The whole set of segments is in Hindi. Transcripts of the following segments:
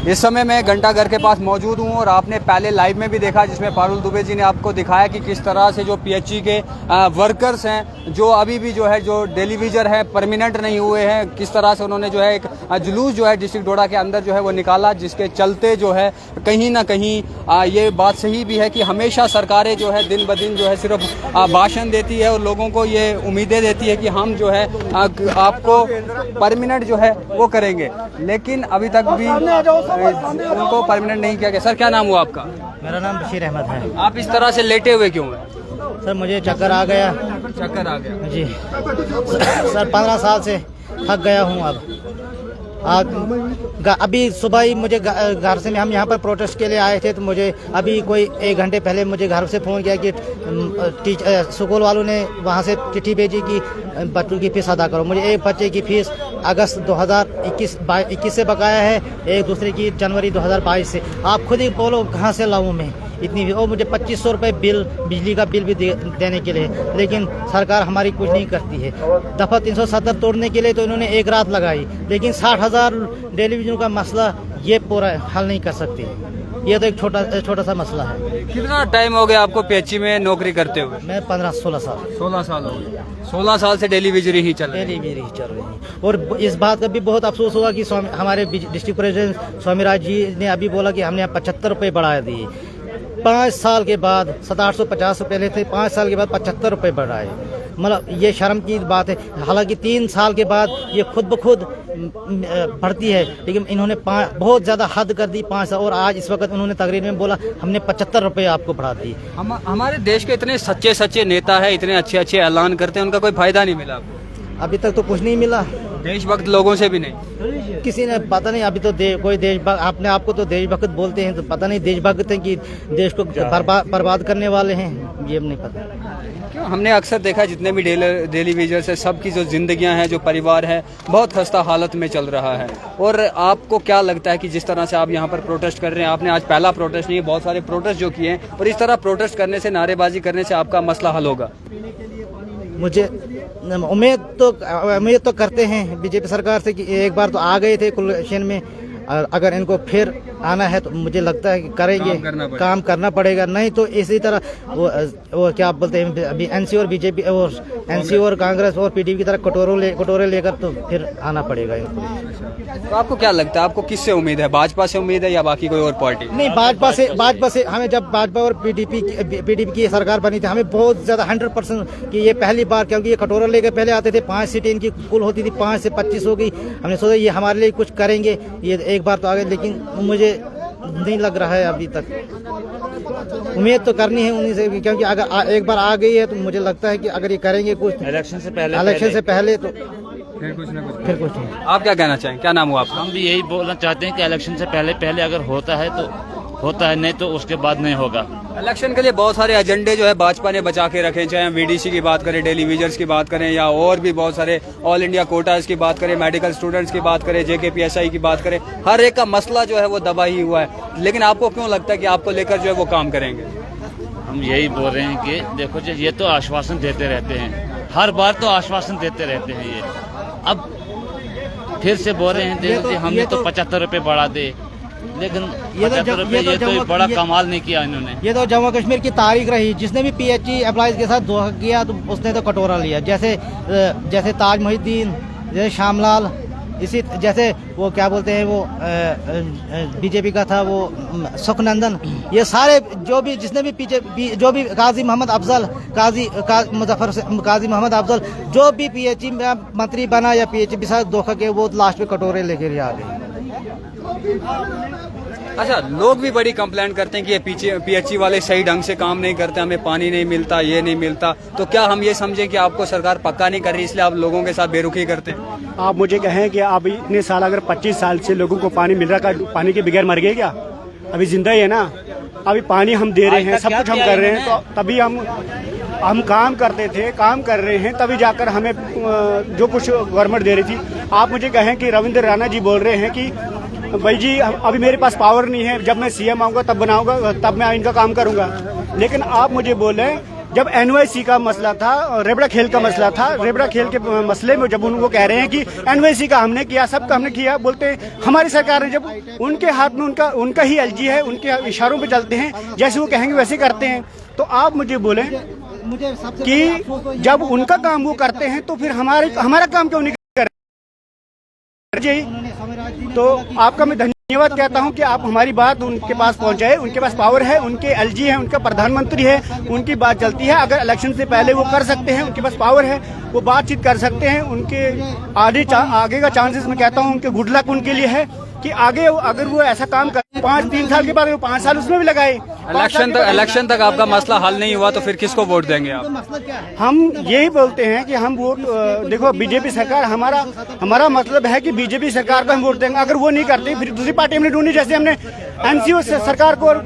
इस समय मैं घंटाघर के पास मौजूद हूं और आपने पहले लाइव में भी देखा जिसमें पारुल दुबे जी ने आपको दिखाया कि किस तरह से जो पीएचई के वर्कर्स हैं जो अभी भी जो है जो डेली विजर है परमानेंट नहीं हुए हैं, किस तरह से उन्होंने जो है एक जुलूस जो है डिस्ट्रिक्ट डोडा के अंदर जो है वो निकाला, जिसके चलते जो है कहीं ना कहीं ये बात सही भी है कि हमेशा सरकारें जो है दिन ब दिन जो है सिर्फ भाषण देती है और लोगों को ये उम्मीदें देती है कि हम जो है आपको परमानेंट जो है वो करेंगे, लेकिन अभी तक भी उनको परमानेंट नहीं किया गया। सर क्या नाम हुआ आपका? मेरा नाम बशीर अहमद है। आप इस तरह से लेटे हुए क्यों हैं? सर मुझे चक्कर आ गया। चक्कर आ गया जी सर, 15 साल से थक गया हूँ। अभी सुबह ही मुझे घर से हम यहाँ पर प्रोटेस्ट के लिए आए थे, तो मुझे अभी कोई 1 घंटे पहले मुझे घर से फ़ोन किया कि स्कूल वालों ने वहाँ से चिट्ठी भेजी कि बच्चों की फ़ीस अदा करो। मुझे एक बच्चे की फ़ीस अगस्त 2021 से बकाया है, एक दूसरे की जनवरी 2022 से। आप खुद ही बोलो कहाँ से लाऊँ मैं इतनी, और मुझे 2500 रुपये बिल, बिजली का बिल भी देने के लिए, लेकिन सरकार हमारी कुछ नहीं करती है। दफ़ा 370 तोड़ने के लिए तो इन्होंने एक रात लगाई, लेकिन 60,000 टेलीविजन का मसला ये पूरा हल नहीं कर सकती। ये तो एक छोटा सा मसला है। कितना टाइम हो गया आपको पीएचई में नौकरी करते हुए? मैं 15-16 साल। 16 साल हो गए। 16 साल से डेली विजरी ही चल रही है। और इस बात का भी बहुत अफसोस हुआ कि हमारे डिस्ट्रिक्ट प्रेसिडेंट स्वामीराज जी ने अभी बोला कि हमने 75 रुपये बढ़ा दिए। 5 साल के बाद 750 पहले थे, 5 साल के बाद 75 रुपये बढ़ाए। मतलब ये शर्म की बात है। हालांकि 3 साल के बाद ये खुद ब खुद बढ़ती है, लेकिन इन्होंने बहुत ज़्यादा हद कर दी 5 साल। और आज इस वक्त उन्होंने तकरीर में बोला हमने 75 रुपये आपको बढ़ा दी। हमारे देश के इतने सच्चे नेता है, इतने अच्छे ऐलान करते हैं, उनका कोई फायदा नहीं मिला अभी तक तो कुछ नहीं मिला। देशभक्त लोगों से भी नहीं, किसी ने पता नहीं। अभी तो कोई देशभक्त अपने आप को तो देशभक्त बोलते हैं, तो पता नहीं देशभक्त हैं कि देश को बर्बाद करने वाले हैं, ये नहीं पता। क्यों हमने अक्सर देखा जितने भी डेली वेजर है सबकी जो जिंदगियां हैं, जो परिवार है, बहुत खस्ता हालत में चल रहा है। और आपको क्या लगता है कि जिस तरह से आप यहाँ पर प्रोटेस्ट कर रहे हैं, आपने आज पहला प्रोटेस्ट नहीं, बहुत सारे प्रोटेस्ट जो किए हैं, और इस तरह प्रोटेस्ट करने से, नारेबाजी करने से आपका मसला हल होगा? मुझे उम्मीद तो करते हैं बीजेपी सरकार से कि एक बार तो आ गए थे कुलशन में, अगर इनको फिर आना है तो मुझे लगता है कि करेंगे, काम करना पड़ेगा। नहीं तो इसी तरह वो क्या बोलते हैं अभी एनसी और बीजेपी और एनसी और कांग्रेस और पीडीपी की तरह कटोरे लेकर तो फिर आना पड़ेगा इनको। तो आपको क्या लगता है, आपको किससे उम्मीद है? भाजपा से उम्मीद है या बाकी कोई और पार्टी? नहीं, भाजपा से हमें जब भाजपा और पीडीपी की सरकार बनी थी, हमें बहुत ज़्यादा 100% कि ये पहली बार, क्योंकि ये कटोरा लेकर पहले आते थे, 5 सीटें इनकी कुल होती थी, 5 से 25 हो गई। हमने सोचा ये हमारे लिए कुछ करेंगे, ये एक बार तो आ गए, लेकिन मुझे नहीं लग रहा है अभी तक। उम्मीद तो करनी है उन्हीं से, क्योंकि अगर एक बार आ गई है तो मुझे लगता है कि अगर ये करेंगे कुछ इलेक्शन से पहले तो फिर कुछ नहीं। आप क्या कहना चाहेंगे? क्या नाम हुआ आपका? हम भी यही बोलना चाहते हैं कि इलेक्शन से पहले अगर होता है तो होता है, नहीं तो उसके बाद नहीं होगा। इलेक्शन के लिए बहुत सारे एजेंडे जो है भाजपा ने बचा के रखे, चाहे हम वीडीसी की बात करें, डेली विजर्स की बात करें, या और भी बहुत सारे ऑल इंडिया कोटास की बात करें, मेडिकल स्टूडेंट्स की बात करें, जेकेपीएसआई की बात करें, हर एक का मसला जो है वो दबा ही हुआ है। लेकिन आपको क्यों लगता है कि आपको लेकर जो है वो काम करेंगे? हम यही बोल रहे हैं कि देखो जी, ये तो आश्वासन देते रहते हैं, हर बार तो आश्वासन देते रहते हैं। ये अब फिर से बोल रहे हैं हमने तो 75 रुपये बढ़ा दे, लेकिन 75 रुपये ये तो बड़ा कमाल नहीं किया इन्होंने। ये तो जम्मू कश्मीर की तारीख रही, जिसने भी पीएचई एम्प्लॉइज के साथ धोखा किया तो उसने तो कटोरा लिया। जैसे ताज मोहिद्दीन, जैसे श्यामलाल, इसी जैसे वो क्या बोलते हैं वो बीजेपी का था वो सुखनंदन, ये सारे जिसने भी पीछे जो भी काजी मोहम्मद अफजल, काजी मोहम्मद अफजल जो भी पीएचई में मंत्री बना या पीएचई के साथ धोखा के, वो लास्ट में कटोरे लेकर आ गए। अच्छा, लोग भी बड़ी कंप्लेंट करते हैं कि ये पीएचई वाले सही ढंग से काम नहीं करते, हमें पानी नहीं मिलता, ये नहीं मिलता। तो क्या हम ये समझें कि आपको सरकार पक्का नहीं कर रही, इसलिए आप लोगों के साथ बेरुखी करते हैं? आप मुझे कहें कि आप इतने साल, अगर 25 साल से लोगों को पानी मिल रहा है, पानी के बगैर मर गए क्या? अभी जिंदा ही है ना। अभी पानी हम दे रहे हैं, सब कुछ हम कर रहे हैं, तो तभी हम काम करते थे, काम कर रहे हैं, तभी जाकर हमें जो कुछ गवर्नमेंट दे रही थी। आप मुझे कहें कि रविंद्र राणा जी बोल रहे हैं कि भाई जी अभी मेरे पास पावर नहीं है, जब मैं सीएम आऊंगा तब बनाऊंगा, तब मैं इनका काम करूंगा। लेकिन आप मुझे बोलें जब NYC का मसला था, रेबड़ा खेल का मसला था, रेबड़ा खेल के मसले में जब उनको कह रहे हैं कि NYC का हमने किया, सबका हमने किया, बोलते हैं हमारी सरकार ने, जब उनके हाथ में उनका ही LG है, उनके इशारों पे चलते हैं, जैसे वो कहेंगे वैसे करते हैं। तो आप मुझे बोलें कि जब उनका काम वो करते हैं तो फिर हमारा काम क्यों नहीं कर जी? तो आपका मैं धन्यवाद कहता हूं कि आप हमारी बात उनके पास पहुंचाए। उनके पास पावर है, उनके LG है, उनका प्रधानमंत्री है, उनकी बात चलती है। अगर इलेक्शन से पहले वो कर सकते हैं, उनके पास पावर है, वो बातचीत कर सकते हैं। उनके आगे का चांसेस मैं कहता हूं उनके गुड लक उनके लिए है कि आगे अगर वो ऐसा काम कर 3 साल के बाद 5 साल उसमें भी लगाए। इलेक्शन तक आपका मसला हल नहीं हुआ तो फिर किसको वोट देंगे आप? हम यही बोलते हैं कि हम वोट देखो बीजेपी सरकार, हमारा मतलब है कि बीजेपी सरकार को हम वोट देंगे। अगर वो नहीं करते फिर दूसरी पार्टी हमने ढूंढी, जैसे हमने NCO सरकार को और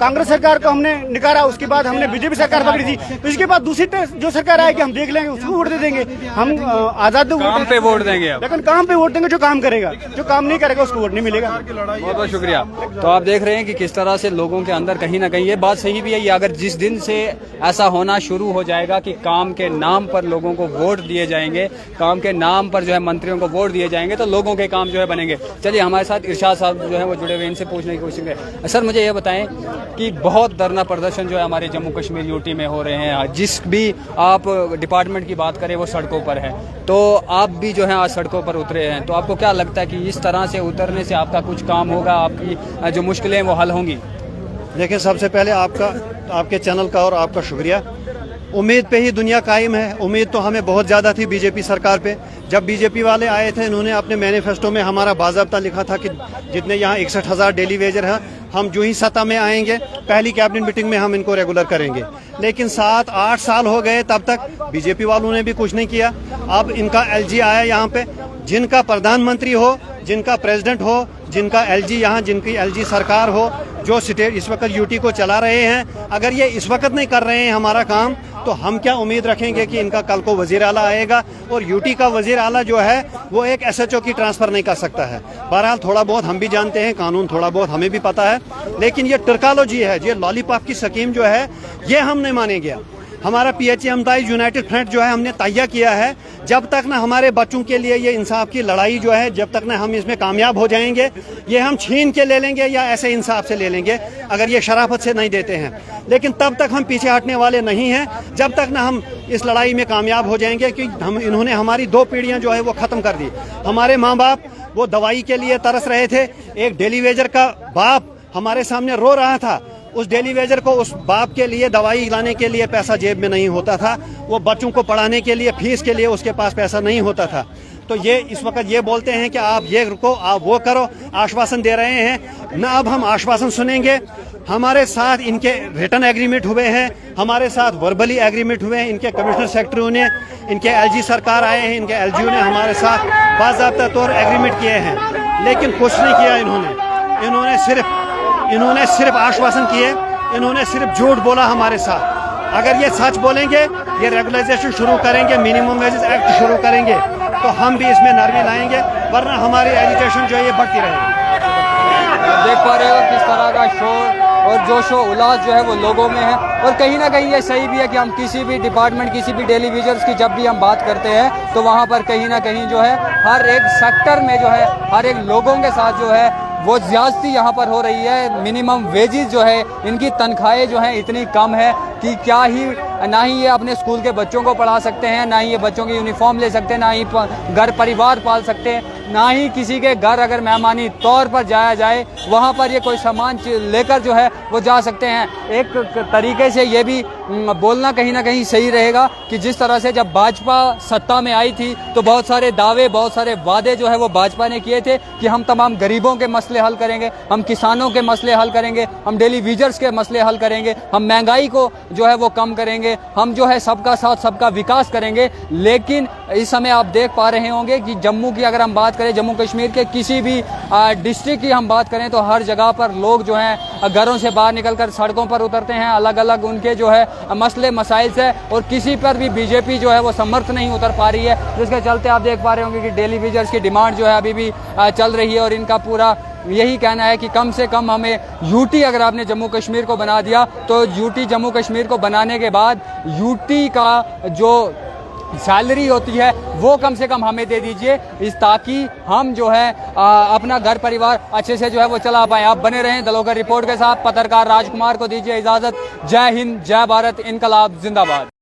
कांग्रेस सरकार को हमने निकाला, उसके बाद हमने बीजेपी सरकार पकड़ी थी, तो इसके बाद दूसरी जो सरकार आएगी हम देख लेंगे, उसको वोट दे देंगे। हम आजाद काम पे वोट देंगे, लेकिन काम पे वोट देंगे जो काम करेगा, जो काम नहीं करेगा उसको वोट नहीं मिलेगा। बहुत बहुत शुक्रिया। तो आप देख रहे हैं कि किस तरह से लोगों के अंदर कहीं ना कहीं ये बात सही भी है, ये अगर जिस दिन से ऐसा होना शुरू हो जाएगा कि काम के नाम पर लोगों को वोट दिए जाएंगे, काम के नाम पर जो है मंत्रियों को वोट दिए जाएंगे, तो लोगों के काम जो है बनेंगे। चलिए हमारे साथ इरशाद साहब जो है वो जुड़े हुए, इनसे पूछने की कोशिश करें। सर मुझे ये बताएं कि बहुत धरना प्रदर्शन जो है हमारे जम्मू कश्मीर UT में हो रहे हैं, जिस भी आप डिपार्टमेंट की बात करें वो सड़कों पर है, तो आप भी जो है आज सड़कों पर उतरे हैं, तो आपको क्या लगता है कि इस तरह से उतरने से आपका कुछ काम होगा, आपकी जो मुश्किलें वो हल होंगी? देखिए, सबसे पहले आपके चैनल का और आपका शुक्रिया। उम्मीद पे ही दुनिया कायम है। उम्मीद तो हमें बहुत ज़्यादा थी बीजेपी सरकार पे। जब बीजेपी वाले आए थे, इन्होंने अपने मैनिफेस्टो में हमारा बाज़ाब्ता लिखा था कि जितने यहाँ 61,000 डेली वेजर हैं, हम जो ही सत्ता में आएंगे पहली कैबिनेट मीटिंग में हम इनको रेगुलर करेंगे। लेकिन 7-8 साल हो गए, तब तक बीजेपी वालों ने भी कुछ नहीं किया। अब इनका LG आया यहाँ पे, जिनका प्रधानमंत्री हो, जिनका प्रेसिडेंट हो, जिनका LG यहाँ, जिनकी LG सरकार हो, जो स्टेट इस वक्त UT को चला रहे हैं, अगर ये इस वक्त नहीं कर रहे हैं हमारा काम, तो हम क्या उम्मीद रखेंगे कि इनका कल को वजीर आला आएगा? और UT का वजीर आला जो है वो एक SHO की ट्रांसफ़र नहीं कर सकता है। बहरहाल थोड़ा बहुत हम भी जानते हैं, कानून थोड़ा बहुत हमें भी पता है, लेकिन ये टर्कोलॉजी है, ये लॉलीपॉप की स्कीम जो है, ये हम नहीं मानेंगे। हमारा PHA एम्प्लॉइज यूनाइटेड फ्रंट जो है हमने तैयार किया है, जब तक ना हमारे बच्चों के लिए ये इंसाफ की लड़ाई जो है, जब तक ना हम इसमें कामयाब हो जाएंगे, ये हम छीन के ले लेंगे या ऐसे इंसाफ से ले लेंगे अगर ये शराफत से नहीं देते हैं, लेकिन तब तक हम पीछे हटने वाले नहीं हैं जब तक ना हम इस लड़ाई में कामयाब हो जाएंगे। कि इन्होंने हमारी 2 पीढ़ियाँ जो है वो ख़त्म कर दी। हमारे माँ बाप वो दवाई के लिए तरस रहे थे, एक डेली वेजर का बाप हमारे सामने रो रहा था, उस डेली वेजर को, उस बाप के लिए दवाई लाने के लिए पैसा जेब में नहीं होता था, वो बच्चों को पढ़ाने के लिए फीस के लिए उसके पास पैसा नहीं होता था। तो ये इस वक्त ये बोलते हैं कि आप ये रुको, आप वो करो, आश्वासन दे रहे हैं ना। अब हम आश्वासन सुनेंगे। हमारे साथ इनके रिटर्न एग्रीमेंट हुए हैं, हमारे साथ वर्बली एग्रीमेंट हुए हैं, इनके कमिश्नर सेक्रेटरी ने, इनके LG सरकार आए हैं, इनके LG ने हमारे साथ बाज़ाब्ता तौर एग्रीमेंट किए हैं, लेकिन कुछ नहीं किया इन्होंने सिर्फ आश्वासन किए, इन्होंने सिर्फ झूठ बोला हमारे साथ। अगर ये सच बोलेंगे, ये रेगुलराइजेशन शुरू करेंगे, मिनिमम वेजेस एक्ट शुरू करेंगे, तो हम भी इसमें नरमी लाएंगे, वरना हमारी एजिटेशन जो है ये बढ़ती रहेगी। देख पा रहे हो किस तरह का शोर और जोशो उल्लास जो है वो लोगों में है, और कहीं ना कहीं ये सही भी है कि हम किसी भी डिपार्टमेंट, किसी भी डेली वेजर्स की जब भी हम बात करते हैं, तो वहाँ पर कहीं ना कहीं जो है हर एक सेक्टर में जो है, हर एक लोगों के साथ जो है वो ज्यादती यहाँ पर हो रही है। मिनिमम वेजेस जो है, इनकी तनख्वाहें जो हैं इतनी कम है कि क्या ही, ना ही ये अपने स्कूल के बच्चों को पढ़ा सकते हैं, ना ही ये बच्चों की यूनिफॉर्म ले सकते हैं, ना ही घर परिवार पाल सकते हैं, ना ही किसी के घर अगर मेहमानी तौर पर जाया जाए वहाँ पर ये कोई सामान लेकर जो है वो जा सकते हैं। एक तरीके से ये भी बोलना कहीं ना कहीं सही रहेगा कि जिस तरह से जब भाजपा सत्ता में आई थी तो बहुत सारे दावे, बहुत सारे वादे जो है वो भाजपा ने किए थे कि हम तमाम गरीबों के मसले हल करेंगे, हम किसानों के मसले हल करेंगे, हम डेली वेजर्स के मसले हल करेंगे, हम महंगाई को जो है वो कम करेंगे, हम जो है सबका साथ सबका विकास करेंगे। लेकिन इस समय आप देख पा रहे होंगे कि जम्मू की अगर हम बात करें, जम्मू कश्मीर के किसी भी डिस्ट्रिक्ट की हम बात करें, तो हर जगह पर लोग जो हैं घरों से बाहर निकलकर सड़कों पर उतरते हैं, अलग अलग उनके जो है मसले मसाइल से, और किसी पर भी बीजेपी जो है वो समर्थ नहीं उतर पा रही है, जिसके चलते आप देख पा रहे होंगे कि डेली वेजर्स की डिमांड जो है अभी भी चल रही है, और इनका पूरा यही कहना है कि कम से कम हमें यूटी अगर आपने जम्मू कश्मीर को बना दिया तो यूटी जम्मू कश्मीर को बनाने के बाद यूटी का जो सैलरी होती है वो कम से कम हमें दे दीजिए, इस ताकि हम जो है अपना घर परिवार अच्छे से जो है वो चला पाए। आप बने रहें दलोगर रिपोर्ट के साथ। पत्रकार राजकुमार को दीजिए इजाजत। जय हिंद, जय भारत, इनकलाब जिंदाबाद।